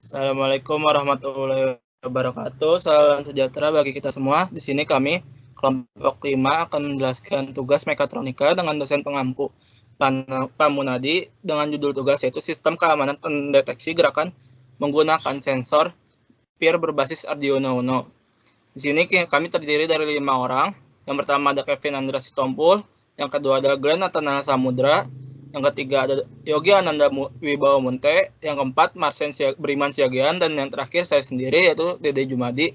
Assalamualaikum warahmatullahi wabarakatuh. Salam sejahtera bagi kita semua. Di sini kami, kelompok 5, akan menjelaskan tugas mekatronika dengan dosen pengampu Pak Munadi dengan judul tugas yaitu Sistem Keamanan Pendeteksi Gerakan menggunakan sensor peer berbasis Arduino Uno. Di sini kami terdiri dari 5 orang. Yang pertama ada Kevin Andreas Sitompul, yang kedua ada Glenn Natanael Samudra, yang ketiga ada Yogi Ananda Wibawa Munte, yang keempat Marsen Beriman Siagian, dan yang terakhir saya sendiri yaitu Dede Jumadi.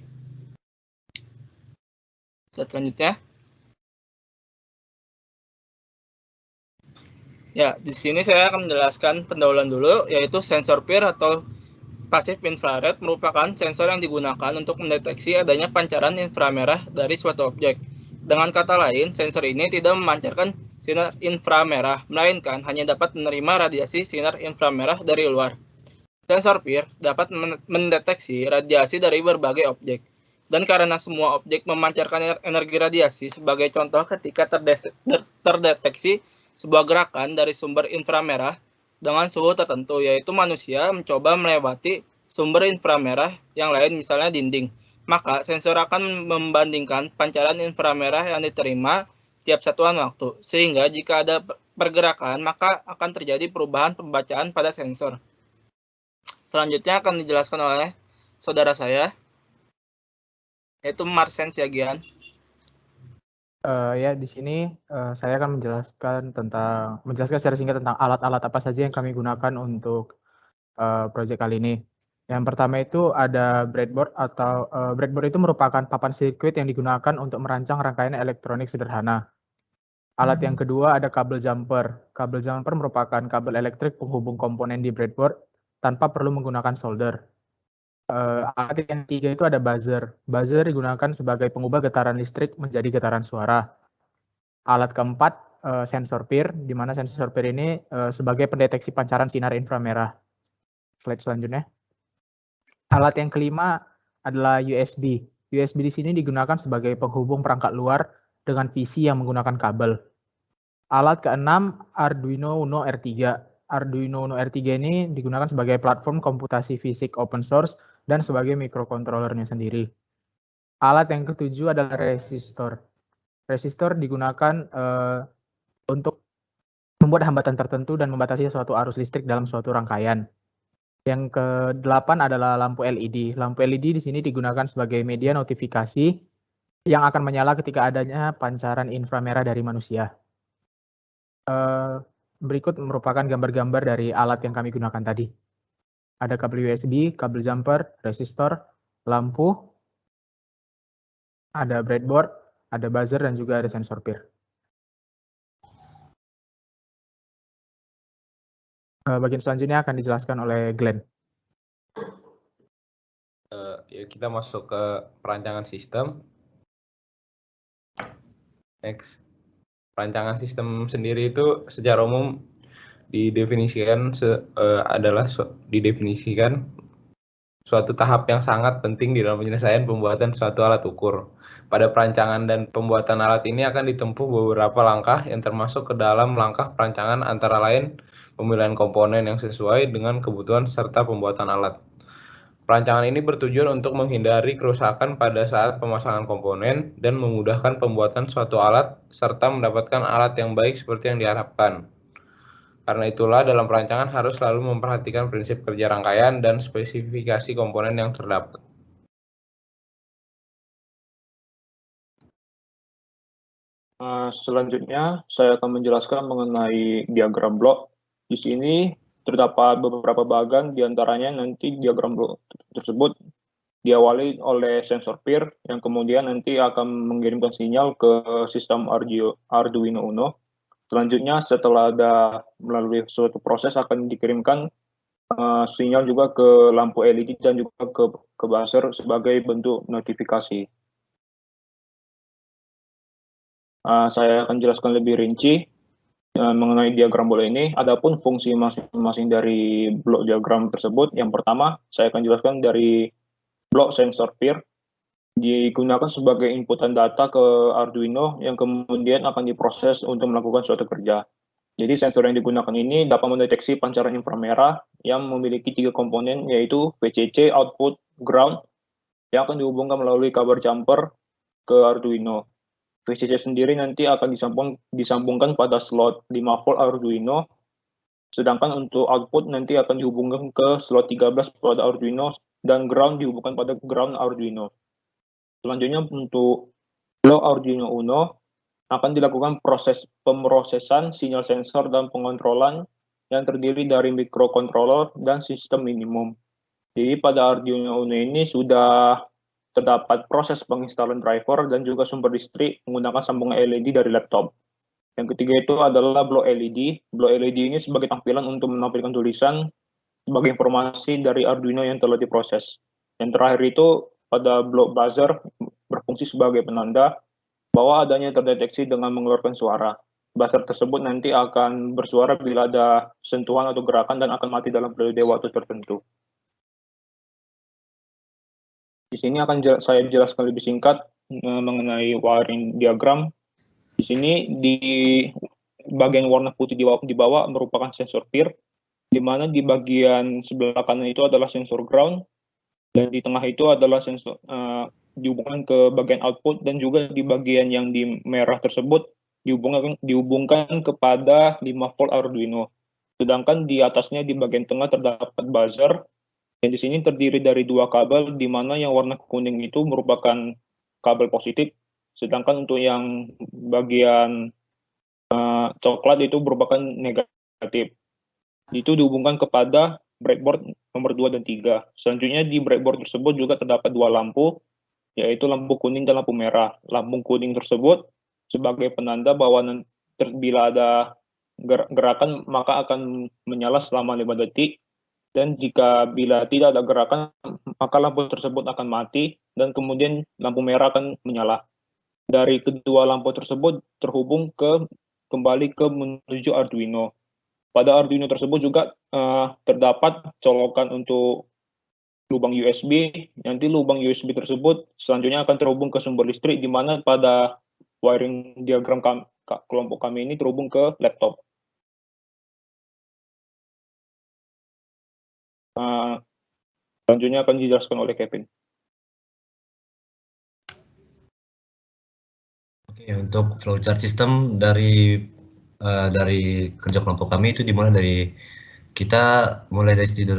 Selanjutnya. Ya, di sini saya akan menjelaskan pendahuluan dulu, yaitu sensor peer atau pasif infrared merupakan sensor yang digunakan untuk mendeteksi adanya pancaran inframerah dari suatu objek. Dengan kata lain, sensor ini tidak memancarkan sinar inframerah, melainkan hanya dapat menerima radiasi sinar inframerah dari luar. Sensor peer dapat mendeteksi radiasi dari berbagai objek. Dan karena semua objek memancarkan energi radiasi, sebagai contoh ketika terdeteksi sebuah gerakan dari sumber inframerah dengan suhu tertentu, yaitu manusia mencoba melewati sumber inframerah yang lain, misalnya dinding. Maka sensor akan membandingkan pancaran inframerah yang diterima tiap satuan waktu, sehingga jika ada pergerakan, maka akan terjadi perubahan pembacaan pada sensor. Selanjutnya akan dijelaskan oleh saudara saya, yaitu Marsen Siagian. Ya, di sini saya akan menjelaskan secara singkat tentang alat-alat apa saja yang kami gunakan untuk proyek kali ini. Yang pertama itu ada breadboard atau breadboard itu merupakan papan sirkuit yang digunakan untuk merancang rangkaian elektronik sederhana. Alat yang kedua ada kabel jumper. Kabel jumper merupakan kabel elektrik penghubung komponen di breadboard tanpa perlu menggunakan solder. Alat yang ketiga itu ada buzzer. Buzzer digunakan sebagai pengubah getaran listrik menjadi getaran suara. Alat keempat, sensor peer, di mana sensor peer ini sebagai pendeteksi pancaran sinar inframerah. Slide selanjutnya. Alat yang kelima adalah USB. USB di sini digunakan sebagai penghubung perangkat luar dengan PC yang menggunakan kabel. Alat keenam, Arduino Uno R3. Arduino Uno R3 ini digunakan sebagai platform komputasi fisik open source dan sebagai microcontrollernya sendiri. Alat yang ketujuh adalah resistor. Resistor digunakan untuk membuat hambatan tertentu dan membatasi suatu arus listrik dalam suatu rangkaian. Yang ke-8 adalah lampu LED. Lampu LED di sini digunakan sebagai media notifikasi yang akan menyala ketika adanya pancaran inframerah dari manusia. Berikut merupakan gambar-gambar dari alat yang kami gunakan tadi. Ada kabel USB, kabel jumper, resistor, lampu, ada breadboard, ada buzzer, dan juga ada sensor peer. Bagian selanjutnya akan dijelaskan oleh Glenn. Ya, kita masuk ke perancangan sistem. Next. Perancangan sistem sendiri itu secara umum didefinisikan suatu tahap yang sangat penting di dalam penyelesaian pembuatan suatu alat ukur. Pada perancangan dan pembuatan alat ini akan ditempuh beberapa langkah yang termasuk ke dalam langkah perancangan antara lain pemilihan komponen yang sesuai dengan kebutuhan serta pembuatan alat. Perancangan ini bertujuan untuk menghindari kerusakan pada saat pemasangan komponen dan memudahkan pembuatan suatu alat serta mendapatkan alat yang baik seperti yang diharapkan. Karena itulah dalam perancangan harus selalu memperhatikan prinsip kerja rangkaian dan spesifikasi komponen yang terdapat. Selanjutnya, saya akan menjelaskan mengenai diagram blok. Di sini terdapat beberapa bagian, diantaranya nanti diagram blok tersebut diawali oleh sensor peer, yang kemudian nanti akan mengirimkan sinyal ke sistem Arduino Uno. Selanjutnya, setelah ada melalui suatu proses akan dikirimkan sinyal juga ke lampu LED dan juga ke buzzer sebagai bentuk notifikasi. Saya akan jelaskan lebih rinci mengenai diagram blok ini. Adapun fungsi masing-masing dari blok diagram tersebut, yang pertama saya akan jelaskan dari blok sensor peer, digunakan sebagai inputan data ke Arduino yang kemudian akan diproses untuk melakukan suatu kerja. Jadi sensor yang digunakan ini dapat mendeteksi pancaran inframerah yang memiliki 3 komponen, yaitu VCC, output, ground, yang akan dihubungkan melalui kabel jumper ke Arduino. VCC sendiri nanti akan disambungkan pada slot 5 volt Arduino, sedangkan untuk output nanti akan dihubungkan ke slot 13 pada Arduino, dan ground dihubungkan pada ground Arduino. Selanjutnya untuk blok Arduino Uno akan dilakukan proses pemrosesan sinyal sensor dan pengontrolan yang terdiri dari microcontroller dan sistem minimum. Jadi pada Arduino Uno ini sudah terdapat proses penginstalan driver dan juga sumber listrik menggunakan sambungan LED dari laptop. Yang ketiga itu adalah blok LED. Blok LED ini sebagai tampilan untuk menampilkan tulisan sebagai informasi dari Arduino yang telah diproses. Yang terakhir itu pada blok buzzer berfungsi sebagai penanda bahwa adanya terdeteksi dengan mengeluarkan suara. Buzzer tersebut nanti akan bersuara bila ada sentuhan atau gerakan dan akan mati dalam periode waktu tertentu. Di sini akan saya jelaskan lebih singkat mengenai wiring diagram. Di sini di bagian warna putih di bawah merupakan sensor peer, di mana di bagian sebelah kanan itu adalah sensor ground, dan di tengah itu adalah sensor dihubungkan ke bagian output, dan juga di bagian yang di merah tersebut dihubungkan kepada 5 volt Arduino. Sedangkan di atasnya di bagian tengah terdapat buzzer, yang di sini terdiri dari 2 kabel, di mana yang warna kuning itu merupakan kabel positif, sedangkan untuk yang bagian coklat itu merupakan negatif. Itu dihubungkan kepada breadboard nomor 2 dan 3. Selanjutnya di breadboard tersebut juga terdapat 2 lampu, yaitu lampu kuning dan lampu merah. Lampu kuning tersebut sebagai penanda bahwa bila ada gerakan maka akan menyala selama 5 detik, dan bila tidak ada gerakan maka lampu tersebut akan mati dan kemudian lampu merah akan menyala. Dari kedua lampu tersebut terhubung kembali menuju Arduino. Pada Arduino tersebut juga terdapat colokan untuk lubang USB. Nanti lubang USB tersebut selanjutnya akan terhubung ke sumber listrik, di mana pada wiring diagram kelompok kami ini terhubung ke laptop. Selanjutnya akan dijelaskan oleh Kevin. Oke, untuk flowchart system dari kerja kelompok kami itu dimulai dari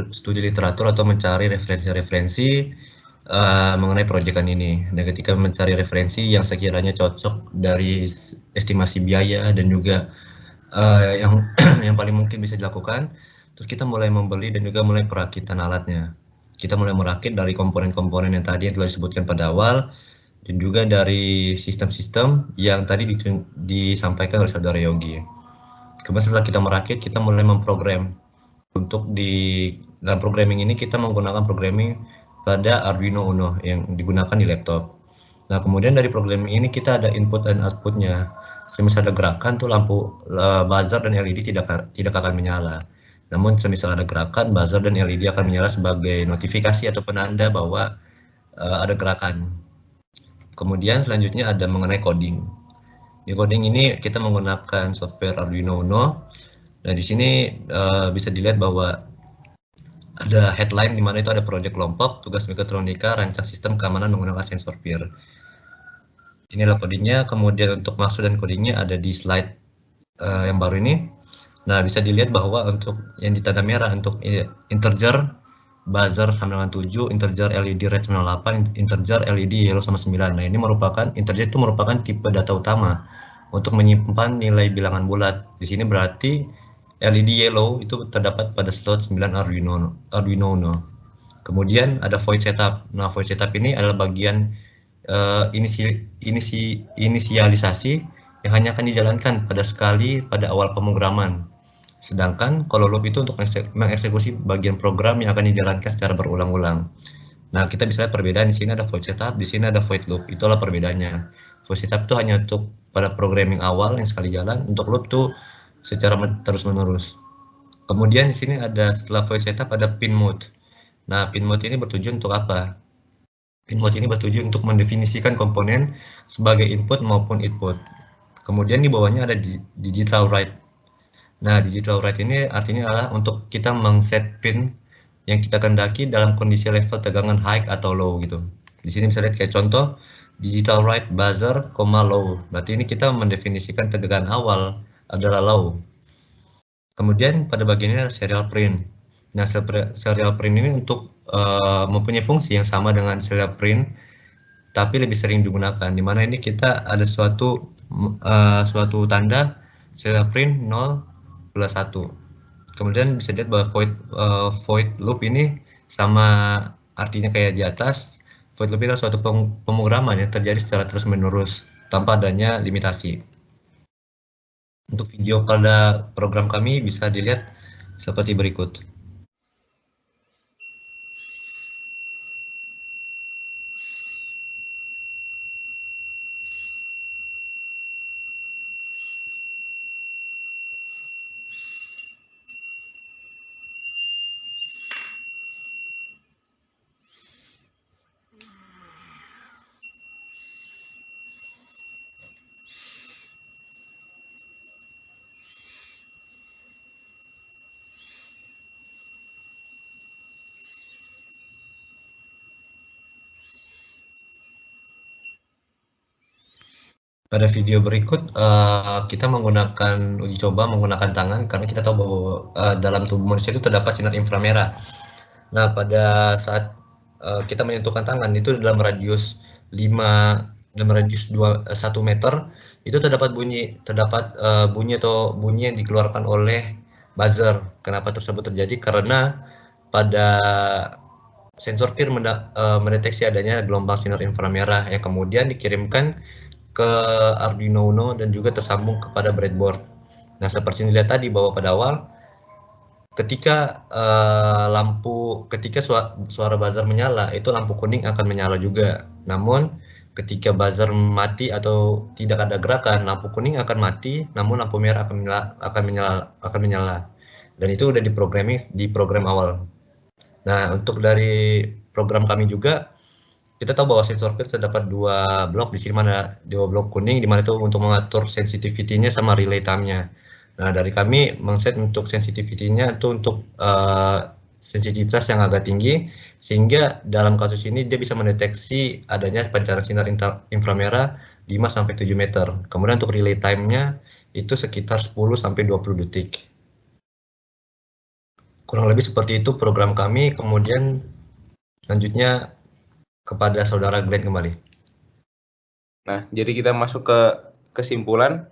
studi literatur atau mencari referensi-referensi mengenai proyekan ini. Dan ketika mencari referensi yang sekiranya cocok dari estimasi biaya dan juga yang paling mungkin bisa dilakukan, terus kita mulai membeli dan juga mulai perakitan alatnya. Kita mulai merakit dari komponen-komponen yang tadi yang telah disebutkan pada awal, dan juga dari sistem-sistem yang tadi disampaikan oleh Saudara Yogi. Kemudian setelah kita merakit, kita mulai memprogram. Untuk dalam programming ini kita menggunakan programming pada Arduino Uno yang digunakan di laptop. Nah, kemudian dari programming ini kita ada input dan outputnya. Semisal ada gerakan tuh lampu buzzer dan LED tidak akan menyala. Namun semisal ada gerakan, buzzer dan LED akan menyala sebagai notifikasi atau penanda bahwa ada gerakan. Kemudian selanjutnya ada mengenai coding. Di coding ini kita menggunakan software Arduino Uno. Nah, di sini bisa dilihat bahwa ada headline di mana itu ada proyek kelompok tugas mekatronika rancang sistem keamanan menggunakan sensor peer. Inilah codingnya. Kemudian untuk maksud dan codingnya ada di slide yang baru ini. Nah, bisa dilihat bahwa untuk yang ditanda merah untuk integer buzzer sama dengan 7, integer LED red sama 8, integer LED yellow sama 9. Nah, ini merupakan integer itu merupakan tipe data utama untuk menyimpan nilai bilangan bulat. Di sini berarti LED yellow itu terdapat pada slot 9 Arduino Uno. Kemudian ada void setup. Nah, void setup ini adalah bagian inisialisasi yang hanya akan dijalankan pada awal pemrograman. Sedangkan kalau loop itu untuk mengeksekusi bagian program yang akan dijalankan secara berulang-ulang. Nah, kita bisa lihat perbedaan. Di sini ada void setup, di sini ada void loop. Itulah perbedaannya. Void setup itu hanya untuk pada programming awal yang sekali jalan. Untuk loop itu secara terus-menerus. Kemudian di sini ada setelah void setup ada pin mode. Nah, pin mode ini bertujuan untuk apa? Pin mode ini bertujuan untuk mendefinisikan komponen sebagai input maupun output. Kemudian di bawahnya ada digital write. Nah, digital write ini artinya adalah untuk kita meng-set pin yang kita kehendaki dalam kondisi level tegangan high atau low gitu. Di sini bisa lihat kayak contoh digital write buzzer, low. Berarti ini kita mendefinisikan tegangan awal adalah low. Kemudian pada bagian ini ada serial print. Nah, serial print ini untuk mempunyai fungsi yang sama dengan serial print, tapi lebih sering digunakan. Di mana ini kita ada suatu tanda serial print 0+1. Kemudian bisa dilihat bahwa void loop ini sama artinya kayak di atas. Void loop ini adalah suatu pemrograman yang terjadi secara terus-menerus tanpa adanya limitasi. Untuk video pada program kami bisa dilihat seperti berikut. Pada video berikut kita menggunakan uji coba menggunakan tangan karena kita tahu bahwa dalam tubuh manusia itu terdapat sinar inframerah. Nah, pada saat kita menyentuhkan tangan itu dalam radius 1 meter itu terdapat bunyi yang dikeluarkan oleh buzzer. Kenapa tersebut terjadi? Karena pada sensor PIR mendeteksi adanya gelombang sinar inframerah yang kemudian dikirimkan ke Arduino Uno dan juga tersambung kepada breadboard. Nah, seperti yang dilihat tadi bahwa pada awal ketika suara buzzer menyala, itu lampu kuning akan menyala juga. Namun ketika buzzer mati atau tidak ada gerakan, lampu kuning akan mati, namun lampu merah akan menyala. Dan itu udah di program awal. Nah, untuk dari program kami juga kita tahu bahwa sensor PIR terdapat 2 blok di sini, mana 2 blok kuning di mana itu untuk mengatur sensitivity-nya sama relay time-nya. Nah, dari kami mengset untuk sensitivity-nya itu untuk sensitivitas yang agak tinggi sehingga dalam kasus ini dia bisa mendeteksi adanya pancaran sinar inframerah 5-7 meter. Kemudian untuk relay time-nya itu sekitar 10-20 detik. Kurang lebih seperti itu program kami. Kemudian selanjutnya kepada saudara Glenn kembali. Nah, jadi kita masuk ke kesimpulan.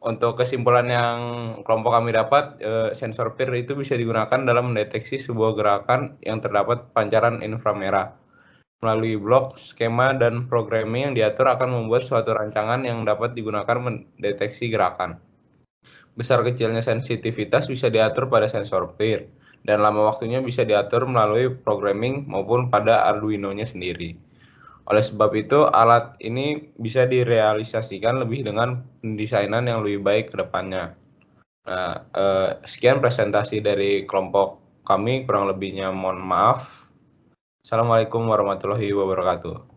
Untuk kesimpulan yang kelompok kami dapat, sensor PIR itu bisa digunakan dalam mendeteksi sebuah gerakan yang terdapat pancaran inframerah. Melalui blok, skema, dan programming yang diatur akan membuat suatu rancangan yang dapat digunakan mendeteksi gerakan. Besar kecilnya sensitivitas bisa diatur pada sensor PIR, dan lama waktunya bisa diatur melalui programming maupun pada Arduino-nya sendiri. Oleh sebab itu, alat ini bisa direalisasikan lebih dengan pendesainan yang lebih baik ke depannya. Nah, sekian presentasi dari kelompok kami, kurang lebihnya mohon maaf. Assalamualaikum warahmatullahi wabarakatuh.